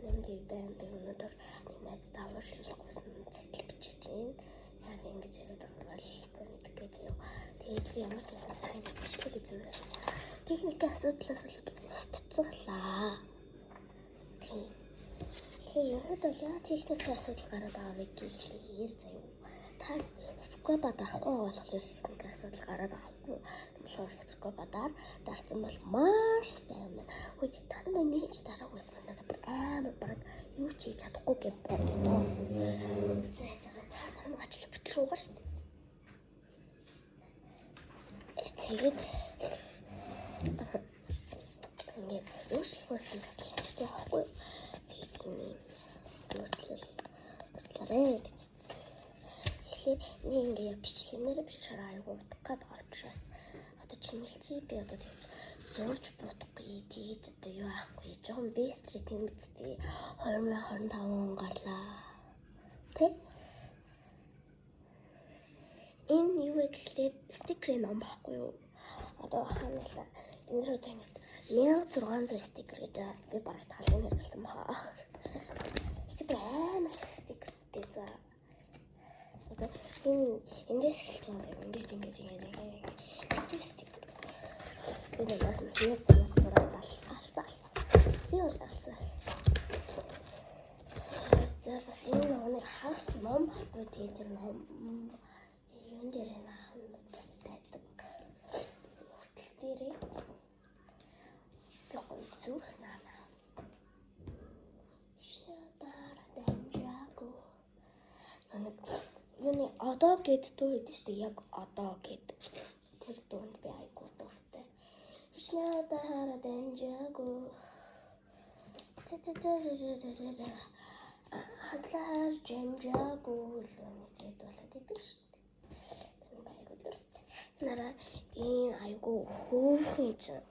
Энд байна. Би өнөөдөр найз давуулшлах гэсэн сэтэл бичиж байна. Яг ингэж яриад байгаа бол мэдгүй заяа. Тэгээд би ямар ч байсан сайн бичлэг хийсэн байсан. Техникийн асуудлаас бол устцглаа. Тийм. Тэгэхээр яг бол яа техникийн асуудал гараад байгааг гэхлээр заяа. Та subscribe дарахгүй болохоор техникийн асуудал гараад байгаагүй. Тэгэхээр subscribe дарсан бол маш сайн байна. Хөөе та нар нэг ч дараагүйс надад амар баг юу ч хийж чадахгүй гэж бодсон. Цаас хамаачлах битлэг угаар шүү дээ. Тэгээд ингээд өөрчлөлтөөсөн сэтгэлтэй байхгүй. Өөрчлөлтөө гэж. Тэгэхээр ингээд бичлэгнээр бичээр аягүй утгаад байгаа учраас одоо чимэлчий би одоо тэгж зурж бодохгүй тэгж одоо юу аахгүй жоохон бэстрий тэмцтэй 2025 он гарлаа. Тэ? Энэ юу вэ гэхлээр стикерийн ном байхгүй юу? Одоо хаанаа энэ рүү тэгээд 1600 стикер гэж би бараг талын хэрэгэлсэн баха. Стикер амар стикертэй за. Одоо эндээс эхэлж байгаа юм ингээд стикер. Би бас нэг цамцаараа алсаа. Би бол алсаа. За бас энэ нэг хас ном байхгүй тэгээд тэр ном юун дээр наах нь бас байдаг. Хүртэл дээрээ би гоё зүрх наа. Шатара дэмжаагүй. Юуны одоо гэд дуу хийдэж штэ яг одоо гэд тэр дуунд би айгуу дуртай. Шатара дэмжаагүй. Хадлаар дэмжаагүй л тэгээд болоод идэг штэ. Нараа энэ айгуу хөөрхөн чинь.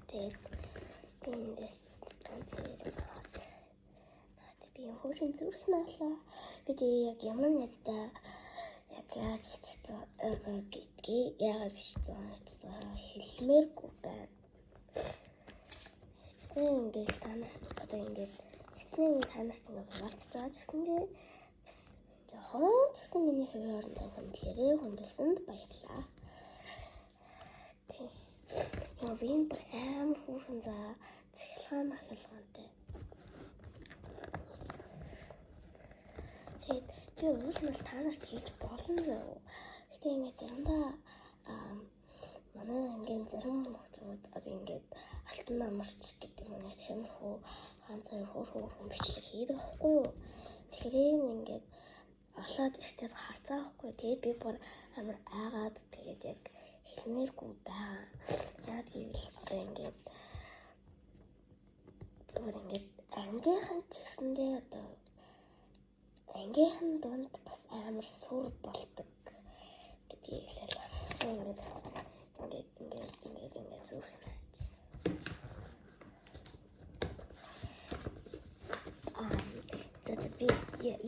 Тэгээд эндээс ганцээрээ би хөөрхөн зүрх наалаа. Би яг ямар нэгтэй яг яаж бичсэн гэдгийг яагаад бичсэн хэлмээргүй байна. Эцсийн ингээд тань одоо ингээд эцсийн танаас ингээд хуваалцаж байгаа ч гэсэндээ жоохон ч гэсэн миний хувийн хөндлөрөө хөндлөсөнд баярлалаа. Тийм. Яа би энэ амар хөөрхөн за цахилгаан махилгаантай. Тэгээд би уул та нарт хийж болно зөө. Гэтэ ингээд заримдаа манай ангийн зарим хүмүүс одоо ингээд алтан намарч гэдэг манай тамирхуу ганц хоёр хөөрхөн бичлэг хийдэг байхгүй юу? Тэгэхээр ингээд олоод ихтэй харцаа байхгүй. Тэгээд би бүр амар айгаад тэгээд яг хэлмээргүй байгаа. Яад гэвэл одоо ингээд зүгээр ингээд ангийнхан ч гэсэндээ одоо ангийнхан донд бас амар сур болдог гэдгийг хэлээ. Ингээд зүрх наач. За би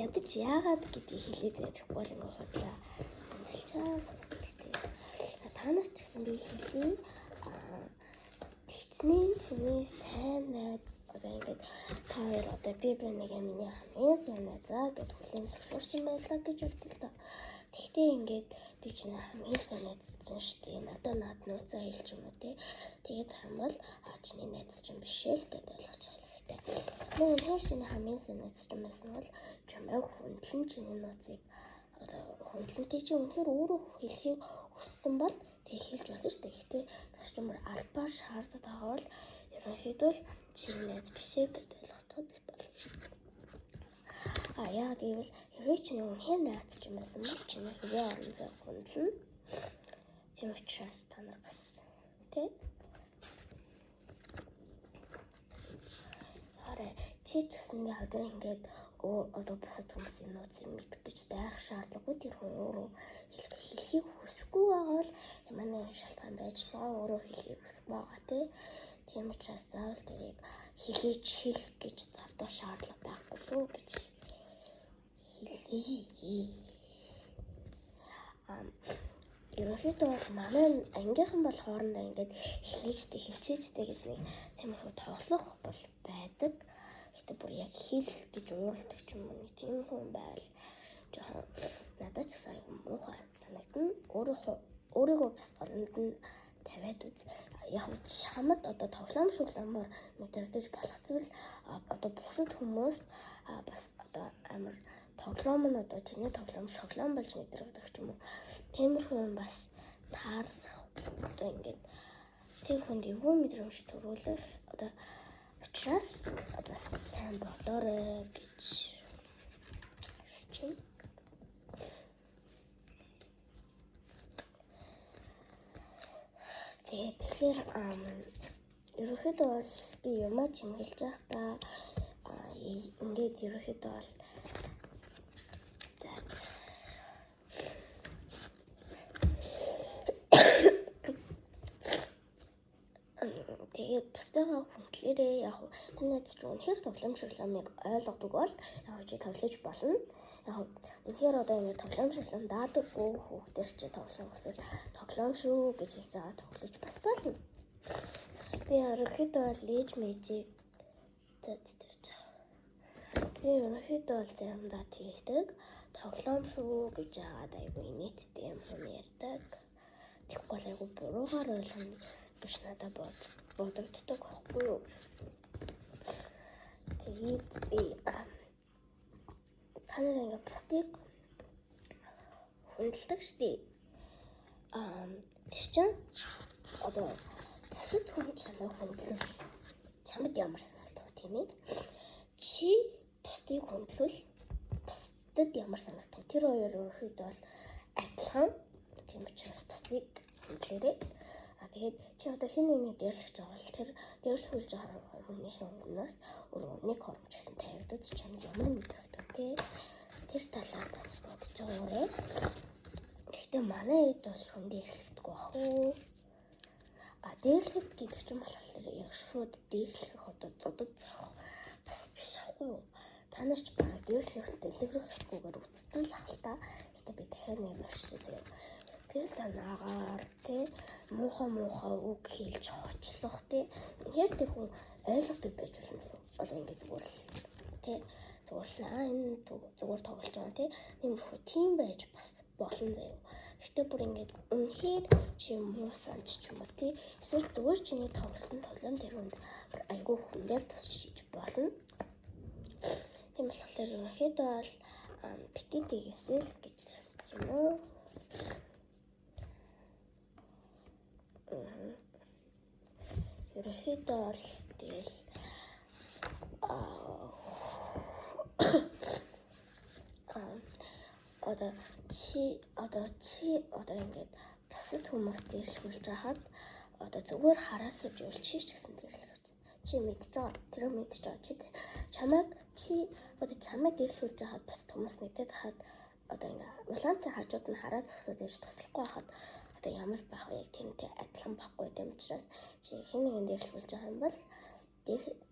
ядаж яагаад гэдгийг хэлээд байхгүй бол ингээд худлаа. Амжилчаа. Та нарт гэсэн би хэлээ. Хичнээн чиний сайн найз одоо ингээд та хоёр одоо би нэг миний хамгийн сайн найзаа гэд хүлээн зөвшөөрсөн байлаа гэж бодъё л доо. Тэгтээ ингээд би чиний хамгийн сайн найз шүү дээ. Надад нууцаа хэлж юм уу те. Тэгээд хамбал чиний найз ч юм биш л гэд ойлгож байгаа хэрэгтэй. Мөн тэр чиний хамгийн сайн найз юм байсан бол чамайг хөндлөн чиний нууцыг одоо хөндлөнтэй чи үнэхээр өөрөө хэлхийг хүссэн бол тэг хэлж болно шүү дээ. Гэхдээ зарчмаар албаар шаардаад байгаа бол ерөнхийдөө чиний найз биш гэд ойлгоцоод л болно. Яа гэвэл хэрвээ чиний үнэхээр найз ч юм байсан бол чиний хувийн орон зай хөндлөн. Тийм учраас та нар бас тий. Хараа чи ч гэсэндээ одоо ингээд одоо бусад хүмүүсийн нууцыг мэдэх гэж байх шаардлагагүй. Тэр хүн өөрөө хэлхийг хүсэхгүй байгаа бол ямар нэгэн шалтгаан байж өөрөө хэлхийг хүсэхгүй байгаа тий. Тийм учраас заавал тэрийг хэл гэж завдах шаардлага байхгүй шүү гэж хэлье. ерөнхийдөө бол манай ангийнхан бол хоорондоо ингээд хэлцээчтэй гэж нэг тиймэрхүү тоглох бол байдаг. Гэтэ бүр яг хэл гэж уурладаг ч юм уу нэг тийм хүн байвал жоохон надад ч сайн муухай санагдана. Өөрийгөө бас оронд нь тавиад үз. Яг чамд одоо тоглоом шугламаар мэдрэгдэж болох зүйл одоо бусад хүмүүст бас одоо амар тоглоом нь одоо чиний тоглоом шуглаан болж мэдрэгдэх ч юм уу. Тиймэрхүү юм бас таарах одоо ингээд тэр хүнд эвгүй мэдрэмж төрүүлэх одоо учраас бас сайн бодоорой гэж хэлж байна. Тэгэхээр ерөнхийдөө бол би юмаа чимгэлж байхдаа ингээд ерөнхийдөө бол тэгээд бусдаа хүндлээрээ яг танайд ч үнэхээр тоглоом шугламыг ойлгодог бол яг чи тоглож болно. Яг үнэхээр одоо ингээд тоглоом шуглам даадаггүй хүүхдэр чи тоглоом эсвэл тоглоом шүү гэж хэлцээ тоглож бас болно. Би ерөнхийдөө бол лиж мэжиг би ерөнхийдөө бол заримдаа тэгдэг тоглоом шүү гэж яагаад айгүй нийттэй юм ярьдаг. Тэгэхгүй л айгүй буруугаар ойлгоно гэж надад бодогддог байхгүй юу. Тэгээд би танаар ингээд бусдыг хүндэлдэг штий. Тэр чинь одоо бусад хүн чамайг хүндлэл чамд ямар санагдав тийм ээ. Чи бусдыг хүндлэл бусдад ямар санагдав. Тэр хоёр өөрөөдөө бол адилхан. Тийм учраас бусдыг хүндлээрэй. Тэгээд чи одоо хин нэгний дээрлэж байгаа бол тэр дээрлүүлж байгаа хүнийхээ өмнөөс нэг хормч гэсэн тавьдууд чамд ямар мэдрэгдэв тий. Тэр талаар бас бодож байгаарай. Гэхдээ манай хэд бол хүн дээрлэхдэггүй бахуу. Дээрлэлт гэдэг чинь болохоор яг шууд дээрлэх одоо зодод зах бас биш ахгүй. Та нар ч бараг дээрлэхэл дэлгэрэхгүйгээр үздэн л ахalta. Гэтэ би дахиад нэг уншиж үзье. Сэтгэл санаагаар тий муухай үг хэлж хочлох тий тэгэхээр тэр хүн ойлгодог байж болно зөө. Одоо ингэ зүгээр л тий зүгээр энэ зүгээр тоглож байгаа тий тиймэрхүү тийм байж бас болно зөө. Гэтэ бүр ингэж үнэхээр чи муу санч ч юм уу тий эсвэл зүгээр чиний тоглосон тоглоом тэр хүнд айгүй хүндээр тусч болно. Тийм болохоор ерөнхийдөө бол бити тэгээсэл гэж хүсэж байна. Ерөнхийдөө бол тэгэл одоо чи ингээд бусад хүмүүс дээрлэхүүлж хахад одоо зүгээр хараасаж бол чи ч гэсэн дээрлэх. Чи мэдж байгаа. Тэр мэдж байгаа. Чи чамайг дээрлэхүүлж хахад бусад хүмүүс нэгдээд хахад одоо ингээ улаанцаа хажууд нь хараад зогсоод ирж туслахгүй хахад одоо ямар байх вэ? Тэнтэй адилхан байхгүй гэм учраас чи хэн нэгэн дээрлэхүүлж байгаа юм бол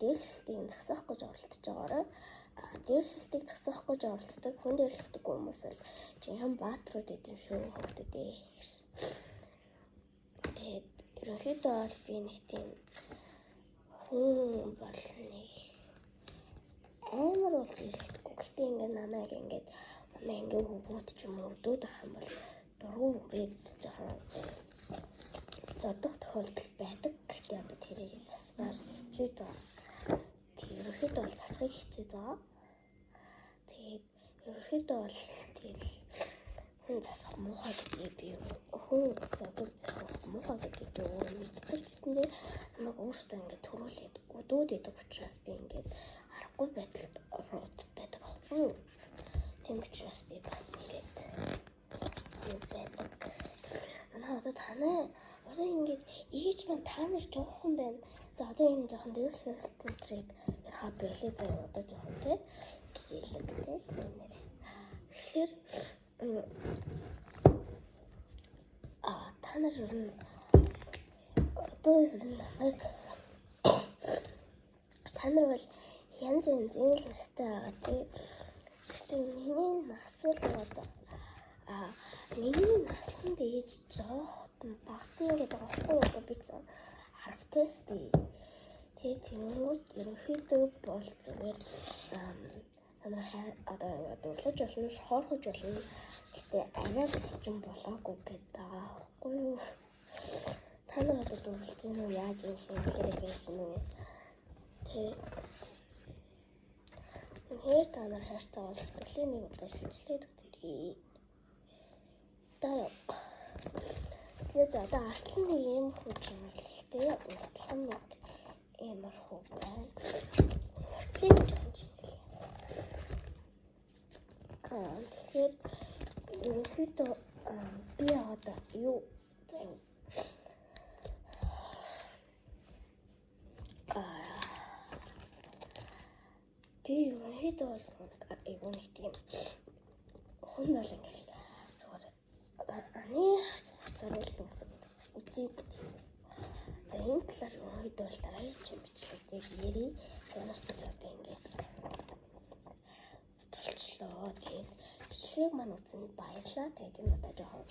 дээрлэлтийг зогсоох гэж оролдож байгаарай. Дээрлэлтийг зогсоох гэж оролддог хүн дээрлэхдэггүй хүмүүс бол жинхэнэ баатрууд эдэм шүү хөвгдөдөө. Тэгээд ерөнхийдөө бол би нэг тийм хүн бол нэг амар бол дээрлэхдэггүй. Гэтэ ингээ намайг ингээ хөвгүүд ч юм уу өдөөд ах юм бол дургу үрээд жоохон зодох тохиолдол байдаг. Гэхдээ одоо тэрийг засгаар хичээж байгаа. Ерөнхийдөө бол засахыг хичээж байгаа. Тэгээд ерөнхийдөө бол тэгэл хүн засах муухай гэдгийг би хүн зодод засах муухай гэдгийг би өөрөө мэддэг гэсэндээ намайг өөртөө ингээд төрүүлээд өдөөд идэг учраас би ингээд аргагүй байдалд ороод байдаг аахгүй юу. Тийм учраас би бас ингээд байдаг. Одоо танай одоо ингээд ийж маань та нар жоохон байна. За одоо энэ жоохон дээрлэх центрийг ярих байлээ заа одоо жоохон тий гэлээд тий. Тэгэхээр та нар ер нь одоо ер нь намайг та нар бол янз янзын л настай байгаа тий. Гэхдээ миний асуулт одоо Миний насанд ээж жоохтон багтан гэдэг аахгүй одоо би ч 10-таас би тэгээд тэнгууд ерөнхийдөө бол зүгээр одоо дөрлөж болно, шохорхож болно. Гэтэ арай л өсчин болоогүй гэдэг байгаа аахгүй юу? Та нар одоо дөрлөж гин үү, яаж ийсэн хэрэг байж гин үү? Үнэхээр та нар хайртай бол төлийн нэг удаа хэлцлээр үзэрэй. Тэгээд одоо артлан нэг юм хууч юм л дээ. Артлан нэг ямар хөө байна. Артлан жонч юм лээ. Тэгэхээр ерөнхийдөө би одоо юу би ерөнхийдөө бол айгуу нэг тийм хүн бол ингээл зүгээр аны харцаар үзье. За энэ талаар ерөнхийдөө бол дараагийн бичлэгээр ярий. Ямар ч зүйл одоо ингээд болчлоо. Тэгээд бичлэгийг маань үзсэнд баярлалаа. Тэгээд энэ удаа жоохон